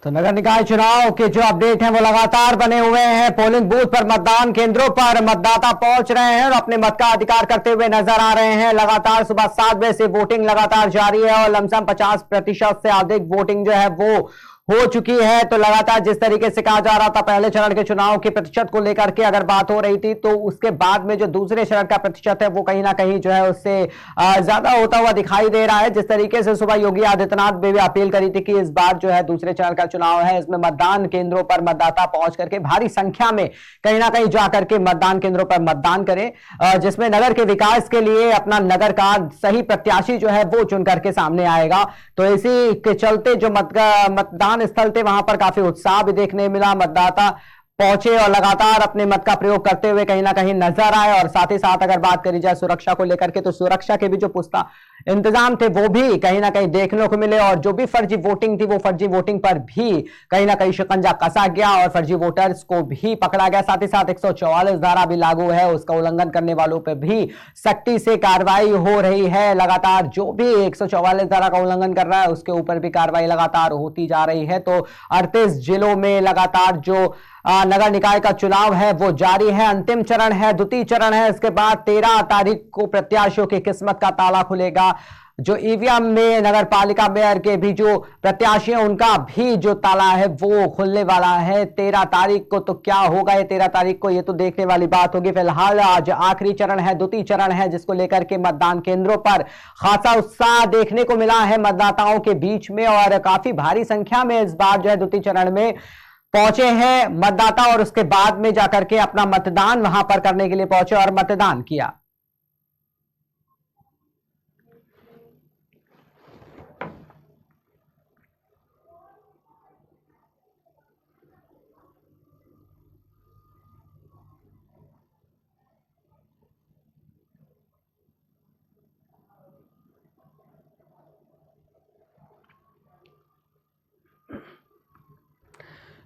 तो नगर निकाय चुनाव के जो अपडेट हैं वो लगातार बने हुए हैं। पोलिंग बूथ पर मतदान केंद्रों पर मतदाता पहुंच रहे हैं और अपने मत का अधिकार करते हुए नजर आ रहे हैं। लगातार सुबह 7 बजे से वोटिंग लगातार जारी है और लमसम 50% से अधिक वोटिंग जो है वो हो चुकी है। तो लगातार जिस तरीके से कहा जा रहा था पहले चरण के चुनाव के प्रतिशत को लेकर के अगर बात हो रही थी, तो उसके बाद में जो दूसरे चरण का प्रतिशत है वो कहीं ना कहीं जो है उससे ज्यादा होता हुआ दिखाई दे रहा है। जिस तरीके से सुबह योगी आदित्यनाथ ने भी अपील करी थी कि इस बार जो है दूसरे चरण का चुनाव है, इसमें मतदान केंद्रों पर मतदाता पहुंच करके भारी संख्या में कहीं ना कहीं जाकर के मतदान केंद्रों पर मतदान करें, जिसमें नगर के विकास के लिए अपना नगर का सही प्रत्याशी जो है वो चुन करके सामने आएगा। तो इसी के चलते जो मतदान स्थल थे वहां पर काफी उत्साह भी देखने मिला। मतदाता पहुंचे और लगातार अपने मत का प्रयोग करते हुए कहीं ना कहीं नजर आए। और साथ ही साथ अगर बात करी जाए सुरक्षा को लेकर के, तो सुरक्षा के भी जो पुख्ता इंतजाम थे वो भी कहीं ना कहीं देखने को मिले। और जो भी फर्जी वोटिंग थी वो फर्जी वोटिंग पर भी कहीं ना कहीं शिकंजा कसा गया और फर्जी वोटर्स को भी पकड़ा गया। साथ ही साथ 144 धारा भी लागू है, उसका उल्लंघन करने वालों पर भी सख्ती से कार्रवाई हो रही है। लगातार जो भी 144 धारा का उल्लंघन कर रहा है उसके ऊपर भी कार्रवाई लगातार होती जा रही है। तो 38 जिलों में लगातार जो नगर निकाय का चुनाव है वो जारी है। अंतिम चरण है, द्वितीय चरण है। इसके बाद 13 तारीख को प्रत्याशियों की किस्मत का ताला खुलेगा। जो ईवीएम में नगर पालिका मेयर के भी जो प्रत्याशी हैं उनका भी जो ताला है वो खुलने वाला है 13 तारीख को। तो क्या होगा ये 13 तारीख को, ये तो देखने वाली बात होगी। फिलहाल आज आखिरी चरण है, द्वितीय चरण है, जिसको लेकर के मतदान केंद्रों पर खासा उत्साह देखने को मिला है मतदाताओं के बीच में। और काफी भारी संख्या में इस बार जो है द्वितीय चरण में पहुंचे हैं मतदाता और उसके बाद में जाकर के अपना मतदान वहां पर करने के लिए पहुंचे और मतदान किया।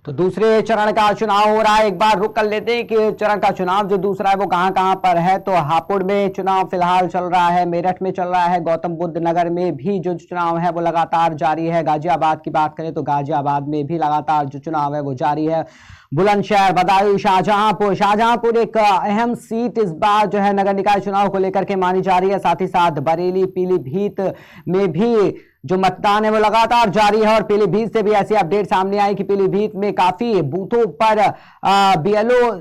तो दूसरे चरण का चुनाव हो रहा है। एक बार रुक कर लेते हैं कि चरण का चुनाव जो दूसरा है वो कहां कहां पर है। तो हापुड़ में चुनाव फिलहाल चल रहा है, मेरठ में चल रहा है, गौतम बुद्ध नगर में भी जो चुनाव है वो लगातार जारी है। गाजियाबाद की बात करें तो गाजियाबाद में भी लगातार जो चुनाव है वो जारी है। बुलंदशहर, बदायूं, शाहजहांपुर एक अहम सीट इस बार जो है नगर निकाय चुनाव को लेकर के मानी जा रही है। साथ ही साथ बरेली, पीलीभीत में भी जो मतदान है वो लगातार जारी है। और पीलीभीत से भी ऐसी अपडेट सामने आई कि पीलीभीत में काफी बूथों पर बीएलओ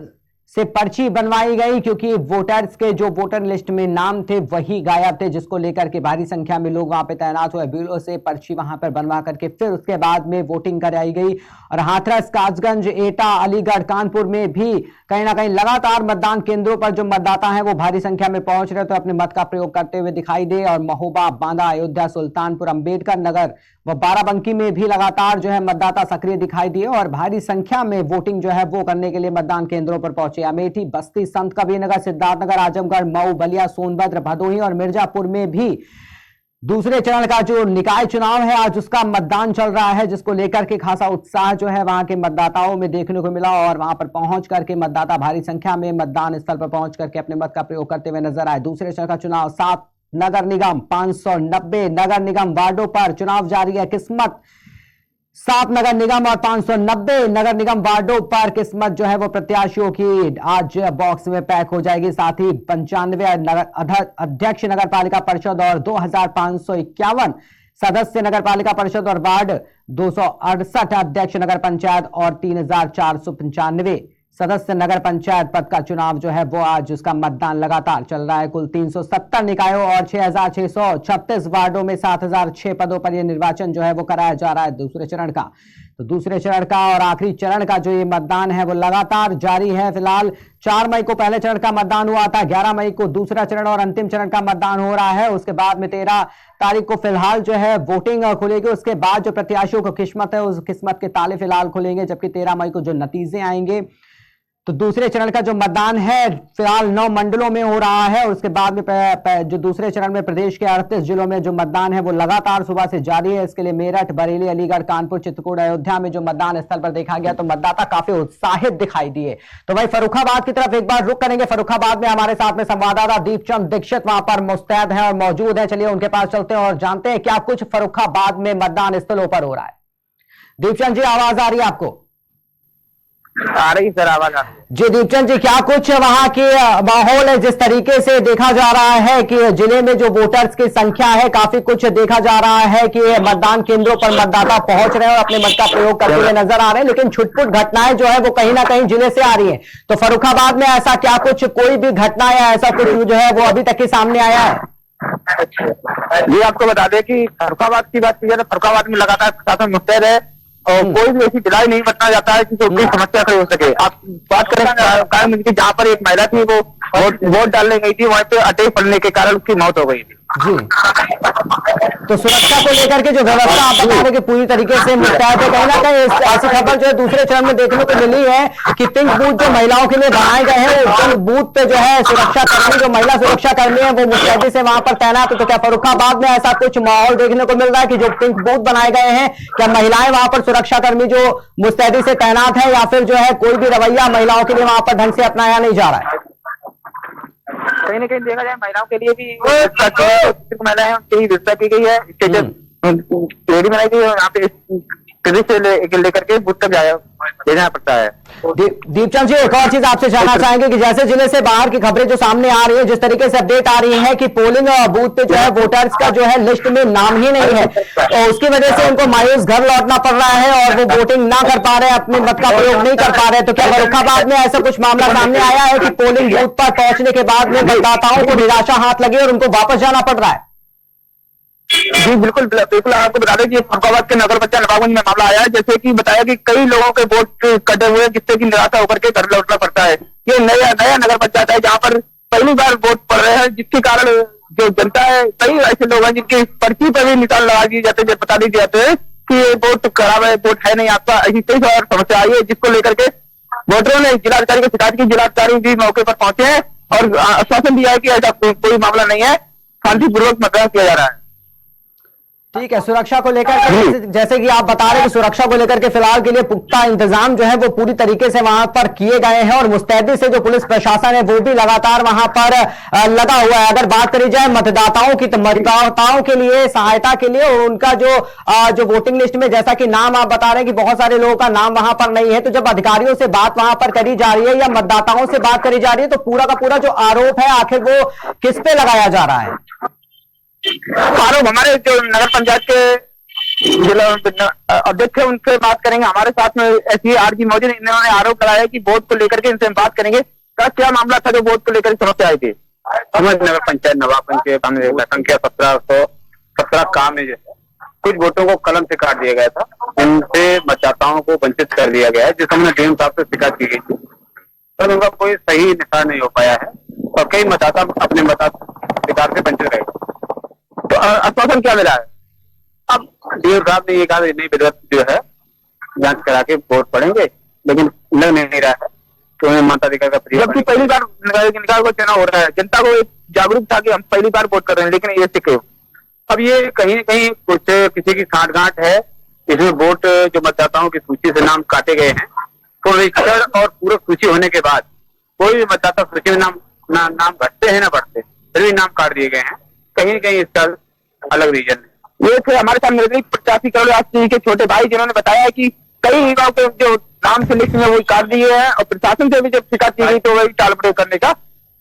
से पर्ची बनवाई गई, क्योंकि वोटर्स के जो वोटर लिस्ट में नाम थे वही गायब थे, जिसको लेकर के भारी संख्या में लोग वहां पे तैनात हुए। बीएलओ से पर्ची वहां पर बनवा करके फिर उसके बाद में वोटिंग कराई गई। और हाथरस, कासगंज, एटा, अलीगढ़, कानपुर में भी कहीं ना कहीं लगातार मतदान केंद्रों पर जो मतदाता हैं वो भारी संख्या में पहुंच रहे तो अपने मत का प्रयोग करते हुए दिखाई दे। और महोबा, बांदा, अयोध्या, सुल्तानपुर, अंबेडकर नगर व बाराबंकी में भी लगातार जो है मतदाता सक्रिय दिखाई दिए और भारी संख्या में वोटिंग जो है वो करने के लिए मतदान केंद्रों पर पहुंचे। अमेठी, बस्ती, संत कबीरनगर, सिद्धार्थनगर, आजमगढ़, मऊ, बलिया, सोनभद्र, भदोही और मिर्जापुर में भी दूसरे चरण का जो निकाय चुनाव है आज उसका मतदान चल रहा है, जिसको लेकर के खासा उत्साह जो है वहां के मतदाताओं में देखने को मिला। और वहां पर पहुंच करके मतदाता भारी संख्या में मतदान स्थल पर पहुंच करके अपने मत का प्रयोग करते हुए नजर आए। दूसरे चरण का चुनाव 7 नगर निगम 590 नगर निगम वार्डों पर चुनाव जारी है। किस्मत 7 नगर निगम और 590 नगर निगम वार्डों पर किस्मत जो है वो प्रत्याशियों की आज बॉक्स में पैक हो जाएगी। साथ ही 95 अध्यक्ष नगर पालिका परिषद और 2551 सदस्य नगर पालिका परिषद और वार्ड 268 अध्यक्ष नगर पंचायत और 3495 सदस्य नगर पंचायत पद का चुनाव जो है वो आज उसका मतदान लगातार चल रहा है। कुल 370 निकायों और 6636 वार्डों में 7006 पदों पर यह निर्वाचन जो है वो कराया जा रहा है दूसरे चरण का। तो दूसरे चरण का और आखिरी चरण का जो ये मतदान है वो लगातार जारी है। फिलहाल 4 मई को पहले चरण का मतदान हुआ था, 11 मई को दूसरा चरण और अंतिम चरण का मतदान हो रहा है। उसके बाद में 13 तारीख को फिलहाल जो है वोटिंग खुलेगी। उसके बाद जो प्रत्याशियों को किस्मत है उस किस्मत के ताले फिलहाल खुलेंगे, जबकि 13 मई को जो नतीजे आएंगे। तो दूसरे चरण का जो मतदान है फिलहाल 9 मंडलों में हो रहा है। उसके बाद में जो दूसरे चरण में प्रदेश के 38 जिलों में जो मतदान है वो लगातार सुबह से जारी है। इसके लिए मेरठ, बरेली, अलीगढ़, कानपुर, चित्रकूट, अयोध्या में जो मतदान स्थल पर देखा गया तो मतदाता काफी उत्साहित दिखाई दिए। तो भाई फर्रुखाबाद की तरफ एक बार रुक करेंगे। फर्रुखाबाद में हमारे साथ में संवाददाता दीपचंद दीक्षित वहां पर मुस्तैद है और मौजूद है। चलिए उनके पास चलते हैं और जानते हैं क्या कुछ फर्रुखाबाद में मतदान स्थलों पर हो रहा है। दीपचंद जी, आवाज आ रही है आपको? आ रही सर आवाज। जी दीपचंद जी, क्या कुछ वहां की माहौल है? जिस तरीके से देखा जा रहा है कि जिले में जो वोटर्स की संख्या है, काफी कुछ देखा जा रहा है कि मतदान केंद्रों पर मतदाता पहुंच रहे हैं और अपने मत का प्रयोग करते हुए नजर आ रहे हैं, लेकिन छुटपुट घटनाएं जो है वो कहीं ना कहीं जिले से आ रही है। तो फर्रुखाबाद में ऐसा क्या कुछ, कोई भी घटना या ऐसा कुछ जो है वो अभी तक के सामने आया है? ये आपको बता दें कि फर्रुखाबाद की बात की जाए तो फर्रुखाबाद में लगातार प्रशासन मुस्तैद है और कोई भी ऐसी ढिलाई नहीं बरतना जाता है कि कोई समस्या खड़ी हो सके। आप बात करें कारण जहाँ पर एक महिला थी वो वोट डालने गई थी, वहीं पे अटैक पड़ने के कारण उसकी मौत हो गई थी। जी, तो सुरक्षा को लेकर के जो व्यवस्था आप बता रहे कि पूरी तरीके से मुस्तैद है, कहीं ना कहीं ऐसी खबर जो है दूसरे चरण में देखने को मिली है कि पिंक बूथ जो महिलाओं के लिए बनाए गए हैं, वो पिंक बूथ पे जो है सुरक्षा कर्मी, जो महिला सुरक्षा कर्मी है वो मुस्तैदी से वहां पर तैनात है। तो क्या फर्रुखाबाद में ऐसा कुछ माहौल देखने को मिल रहा है कि जो पिंक बूथ बनाए गए हैं, क्या महिलाएं वहां पर सुरक्षा कर्मी जो मुस्तैदी से तैनात है, या फिर जो है कोई भी रवैया महिलाओं के लिए वहां पर ढंग से अपनाया नहीं जा रहा है? कहीं ना कहीं देखा जाए महिलाओं के लिए भी महिलाएं हैं उनकी व्यवस्था की गई है, स्टेज बनाई गई है, यहाँ पे से लेकर के बूथ तक देना पड़ता है। दीपचंद जी, एक और चीज आपसे जानना चाहेंगे कि जैसे जिले से बाहर की खबरें जो सामने आ रही है, जिस तरीके से अपडेट आ रही है कि पोलिंग बूथ पे जो है वोटर्स का जो है लिस्ट में नाम ही नहीं है, तो उसकी वजह से उनको मायूस घर लौटना पड़ रहा है और वो वोटिंग ना कर पा रहे हैं, अपने मत का प्रयोग नहीं कर पा रहे। तो क्या फर्रुखाबाद में ऐसा कुछ मामला सामने आया है कि पोलिंग बूथ पर पहुंचने के बाद में मतदाताओं को निराशा हाथ लगी और उनको वापस जाना पड़ रहा है? जी बिल्कुल बिल्कुल, आपको बता दें कि फर्रुखाबाद के नगर पंचायत नवाबगंज में मामला आया है, जैसे कि बताया कि कई लोगों के वोट कटे हुए, जिससे कि निराशा होकर के घर लौटना पड़ता है। ये नया नगर पंचायत है जहाँ पर पहली बार वोट पड़ रहे हैं, जिसके कारण जो जनता है, कई ऐसे लोग हैं जिनकी पर्ची पर भी निशान लगा दिए जाते हैं, बता दिए जाते हैं कि ये वोट खराब है, वोट है नहीं आपका। ऐसी कई सारी समस्या आई है, जिसको लेकर के वोटरों ने जिलाधिकारी को शिकायत की। जिलाधिकारी भी मौके पर पहुंचे हैं और आश्वासन दिया है कि ऐसा कोई मामला नहीं है, शांतिपूर्वक मतदान किया जा रहा है। ठीक है, सुरक्षा को लेकर जैसे कि आप बता रहे हैं कि सुरक्षा को लेकर के फिलहाल के लिए पुख्ता इंतजाम जो है वो पूरी तरीके से वहां पर किए गए हैं और मुस्तैदी से जो पुलिस प्रशासन है वो भी लगातार वहां पर लगा हुआ है। अगर बात करी जाए मतदाताओं की, तो मतदाताओं के लिए सहायता के लिए और उनका जो वोटिंग लिस्ट में जैसा कि नाम आप बता रहे हैं कि बहुत सारे लोगों का नाम वहां पर नहीं है, तो जब अधिकारियों से बात वहां पर करी जा रही है या मतदाताओं से बात करी जा रही है, तो पूरा का पूरा जो आरोप है आखिर वो किस पे लगाया जा रहा है? आरोप हमारे जो नगर पंचायत के जिला अध्यक्ष है उनसे बात करेंगे। हमारे साथ में ऐसी आरजी मौजूद, इन्होंने आरोप लगाया कि वोट को लेकर के इनसे हम बात करेंगे। क्या मामला था जो वोट को लेकर समस्या आई थी? नगर पंचायत नवाबगंज के संख्या 1717 काम है, जैसे कुछ वोटों को कलम से काट दिया गया था, इनसे मतदाताओं को वंचित कर दिया गया है, जिस हमने डीएम साहब से शिकायत की गई थी, पर उनका कोई सही निशान नहीं हो पाया है और कई मतदाता अपने मताधिकार से वंचित रहे। तो आश्वासन क्या मिला है? अब डीएम साहब ने ये कहा नई विधिवत जो है जांच करा के वोट पड़ेंगे, लेकिन लग नहीं रहा है तो उन्हें मताधिकार का प्रयोग। जबकि पहली बार निकाल को चुनाव हो रहा है, जनता को एक जागरूक था कि हम पहली बार वोट कर रहे हैं, लेकिन ये क्यों? अब ये कहीं न कहीं कुछ किसी की साठगांठ है, इसमें वोट जो मतदाताओं की सूची से नाम काटे गए हैं, तो रजिस्टर और पूरक सूची होने के बाद कोई भी मतदाता सूची में नाम घटते हैं ना बढ़ते, फिर भी नाम काट दिए गए हैं। कहीं न कहीं इसका अलग रीजन है। ये थे हमारे साथ निर्दलीय प्रत्याशी करुणास जी के छोटे भाई, जिन्होंने बताया कि कई युवाओं के जो नाम से लिस्ट में वो काट दिए हैं और प्रशासन से भी जब शिकायत की गई तो वही टालमटोल करने का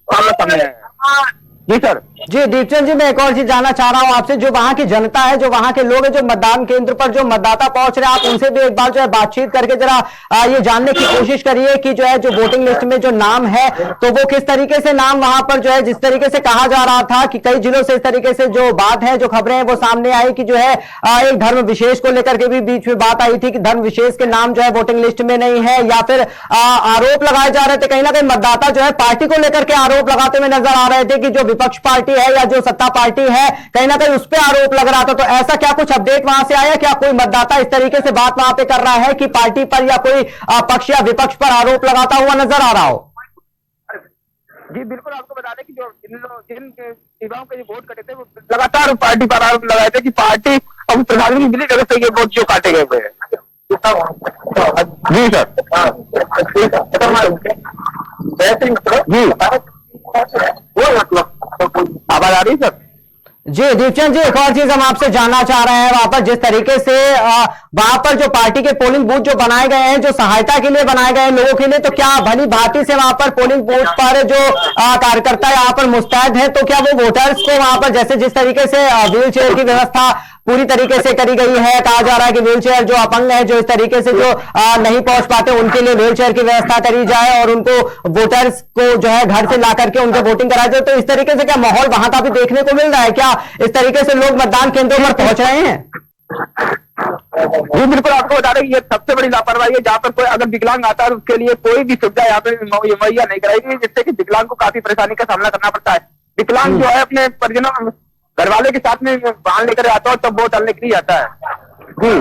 मामला सामने आया। जी सर। जी दीपचंद जी, मैं एक और चीज जानना चाह रहा हूं आपसे, जो वहां की जनता है, जो वहां के लोग हैं, जो मतदान केंद्र पर जो मतदाता पहुंच रहे हैं, आप उनसे भी एक बार जो है बातचीत करके जरा ये जानने की कोशिश करिए कि जो है जो वोटिंग लिस्ट में जो नाम है तो वो किस तरीके से नाम वहां पर जो है, जिस तरीके से कहा जा रहा था कि कई जिलों से इस तरीके से जो बात है, जो खबरें हैं वो सामने आई कि जो है एक धर्म विशेष को लेकर के भी बीच में बात आई थी कि धर्म विशेष के नाम जो है वोटिंग लिस्ट में नहीं है, या फिर आरोप लगाए जा रहे थे, कहीं ना कहीं मतदाता जो है पार्टी को लेकर के आरोप लगाते हुए नजर आ रहे थे कि जो विपक्ष पार्टी है या जो सत्ता पार्टी है, कहीं ना कहीं उस पर आरोप लग रहा था। तो ऐसा क्या कुछ अपडेट वहां से आया? क्या कोई मतदाता इस तरीके से बात वहां पे कर रहा है कि पार्टी पर या कोई पक्ष या विपक्ष पर आरोप लगाता हुआ नजर आ रहा हो? जी बिल्कुल, आपको बता दें कि जो जिन युवाओं के वोट कटे थे वो लगातार पार्टी पर आरोप लगाए थे कि पार्टी और प्रशासन की मिली जगह से ये वोट जो काटे गए हुए हैं। जी सर। जी वो मतलब आवाज आ रही सर? जी दीपचंद जी, एक और चीज हम आपसे जानना चाह रहे हैं, वहां पर जिस तरीके से वहां पर जो पार्टी के पोलिंग बूथ जो बनाए गए हैं, जो सहायता के लिए बनाए गए हैं लोगों के लिए, तो क्या भली भांति से वहां पर पोलिंग बूथ पर जो कार्यकर्ता यहाँ पर मुस्तैद है, तो क्या वो वोटर्स को वहां पर जैसे जिस तरीके से व्हील चेयर की व्यवस्था पूरी तरीके से करी गई है, कहा जा रहा है कि व्हील चेयर जो अपंग है, जो इस तरीके से जो नहीं पहुंच पाते, उनके लिए व्हील चेयर की व्यवस्था करी जाए और उनको वोटर्स को जो है घर से ला करके उनके वोटिंग कराई जाए, तो इस तरीके से क्या माहौल वहां का भी देखने को मिल रहा है? क्या इस तरीके से लोग मतदान केंद्रों पर पहुंच रहे हैं? जी बिल्कुल, आपको बता दें कि ये सबसे बड़ी लापरवाही है। जहाँ पर कोई अगर विकलांग आता है उसके लिए कोई भी सुविधा यहाँ पे मुहैया नहीं कराई गई, जिससे कि विकलांग को काफी परेशानी का सामना करना पड़ता है। विकलांग जो है अपने परिजनों घर वाले के साथ में वाहन लेकर आता है तब वोट डालने के लिए आता है।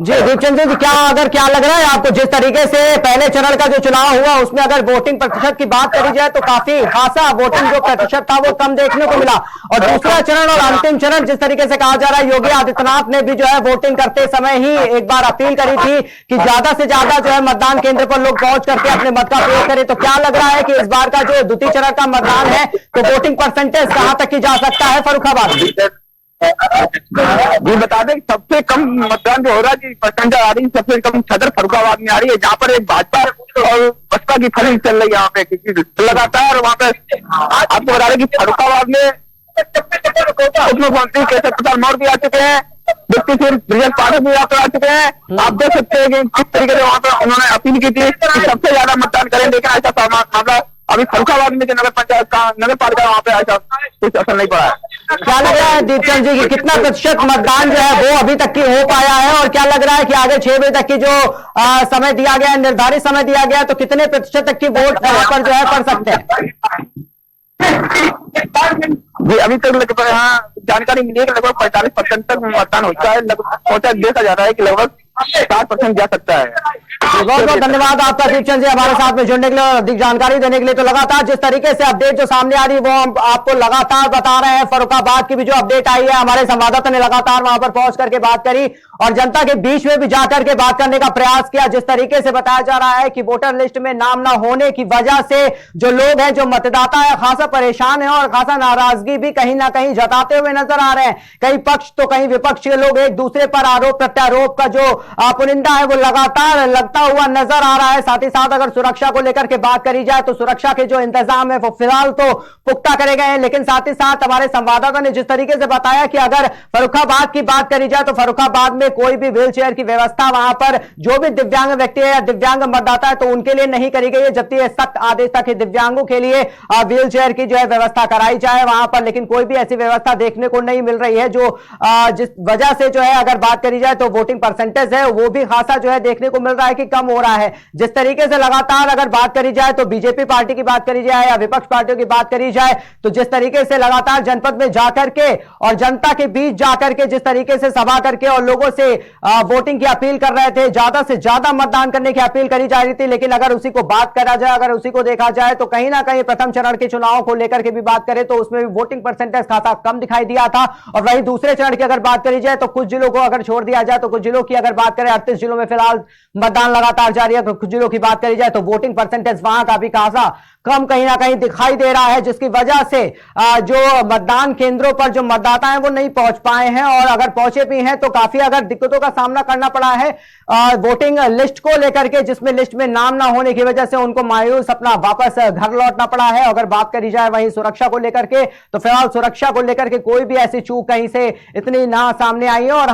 जी दीपचंद जी, क्या लग रहा है आपको, जिस तरीके से पहले चरण का जो चुनाव हुआ उसमें अगर वोटिंग प्रतिशत की बात करी जाए तो काफी खासा वोटिंग जो प्रतिशत था वो कम देखने को मिला, और दूसरा चरण और अंतिम चरण जिस तरीके से कहा जा रहा है, योगी आदित्यनाथ ने भी जो है वोटिंग करते समय ही एक बार अपील करी थी कि ज्यादा से ज्यादा जो है मतदान केंद्र पर लोग पहुंच करके अपने मत का प्रयोग करें, तो क्या लग रहा है कि इस बार का जो द्वितीय चरण का मतदान है तो वोटिंग परसेंटेज कहां तक की जा सकता है फर्रुखाबाद में? जी बता दें सबसे कम मतदान जो हो रहा है जी परसेंटेज आ रही है, सबसे कम सदर फर्रुखाबाद में आ रही है, जहाँ पर एक भाजपा और बसपा की फलिंग चल रही है यहाँ पे लगातार। वहाँ पे आपको बता दें कि फर्रुखाबाद में उप मुख्यमंत्री केशव प्रसाद मौर्य भी आ चुके हैं, डिप्टी सीएम ब्रजेश पाठक भी आ चुके हैं। आप देख सकते हैं कि किस तरीके से वहाँ पर उन्होंने अपील की थी कि सबसे ज्यादा मतदान करें, लेकिन ऐसा मामला अभी फर्रुखाबाद में जो नगर पंचायत का नगर पालिका वहाँ पे ऐसा कुछ असर नहीं पड़ा है। क्या लग रहा है दीपचंद जी कि कितना प्रतिशत मतदान जो है वो अभी तक की हो पाया है, और क्या लग रहा है कि आगे 6 बजे तक की जो समय दिया गया है, निर्धारित समय दिया गया है, तो कितने प्रतिशत तक की वोट यहाँ पर जो है पड़ सकते हैं? जी अभी तक लगभग यहाँ जानकारी मिली है कि लगभग 45% तक मतदान हो चुका है। लगभग देखा जा रहा है कि लगभग 60% जा सकता है। बहुत बहुत धन्यवाद आपका दीपचंद जी, हमारे साथ में जुड़ने के लिए और अधिक जानकारी देने के लिए। तो लगातार जिस तरीके से अपडेट जो सामने आ रही है वो हम आपको लगातार बता रहे हैं। फर्रुखाबाद की भी जो अपडेट आई है, हमारे संवाददाता ने लगातार वहां पर पहुंच करके बात करी और जनता के बीच में भी जाकर के बात करने का प्रयास किया। जिस तरीके से बताया जा रहा है कि वोटर लिस्ट में नाम ना होने की वजह से जो लोग हैं, जो मतदाता है, खासा परेशान है और खासा नाराजगी भी कहीं ना कहीं जताते हुए नजर आ रहे हैं। कई पक्ष तो कहीं विपक्ष के लोग एक दूसरे पर आरोप प्रत्यारोप का जो पुनिंदा है वो लगातार लगता हुआ नजर आ रहा है। साथ ही साथ अगर सुरक्षा को लेकर के बात करी जाए तो सुरक्षा के जो इंतजाम है वो फिलहाल तो पुख्ता करे गए हैं, लेकिन साथ ही साथ हमारे संवाददाता ने जिस तरीके से बताया कि अगर फर्रुखाबाद की बात करी जाए तो फर्रुखाबाद में कोई भी व्हील चेयर की व्यवस्था वहां पर जो भी दिव्यांग व्यक्ति है या दिव्यांग मतदाता है तो उनके लिए नहीं करी गई है, जबकि सख्त आदेश तक दिव्यांगों के लिए व्हील चेयर की जो है व्यवस्था कराई जाए वहां पर, लेकिन कोई भी ऐसी व्यवस्था देखने को नहीं मिल रही है, जो जिस वजह से जो है अगर बात करी जाए तो वोटिंग परसेंटेज है वो भी खासा जो है देखने को मिल रहा है कि कम हो रहा है। जिस तरीके से लगातार अगर बात करी जाए तो बीजेपी पार्टी की बात करी जाए या विपक्ष पार्टियों की बात करी जाए तो जिस तरीके से लगातार जनपद में जाकर के और जनता के बीच जाकर के जिस तरीके से सभा करके और लोगों से वोटिंग की अपील कर रहे थे, ज्यादा से ज्यादा मतदान करने की अपील करी जा रही थी, लेकिन अगर उसी को बात करा जाए, अगर उसी को देखा जाए तो कहीं ना कहीं प्रथम चरण के चुनाव को लेकर के भी बात करें तो उसमें भी वोटिंग परसेंटेज खासा कम दिखाई दिया था। और वहीं दूसरे चरण की अगर बात करी जाए तो कुछ जिलों को अगर छोड़ दिया जाए तो कुछ जिलों की अगर बात करें, 38 जिलों में फिलहाल मतदान लगातार जारी है, तो कुछ जिलों की बात करी जाए तो वोटिंग परसेंटेज वहां का भी खासा कम कहीं ना कहीं दिखाई दे रहा है, जिसकी वजह से जो मतदान केंद्रों पर जो मतदाता हैं वो नहीं पहुंच पाए हैं, और अगर पहुंचे भी हैं तो काफी अगर दिक्कतों का सामना करना पड़ा है वोटिंग लिस्ट को लेकर के, जिसमें लिस्ट में नाम ना होने की वजह से उनको मायूस अपना वापस घर लौटना पड़ा है। अगर बात करी जाए वहीं सुरक्षा को लेकर के तो फिलहाल सुरक्षा को लेकर के कोई भी ऐसी चूक कहीं से इतनी ना सामने आई है। और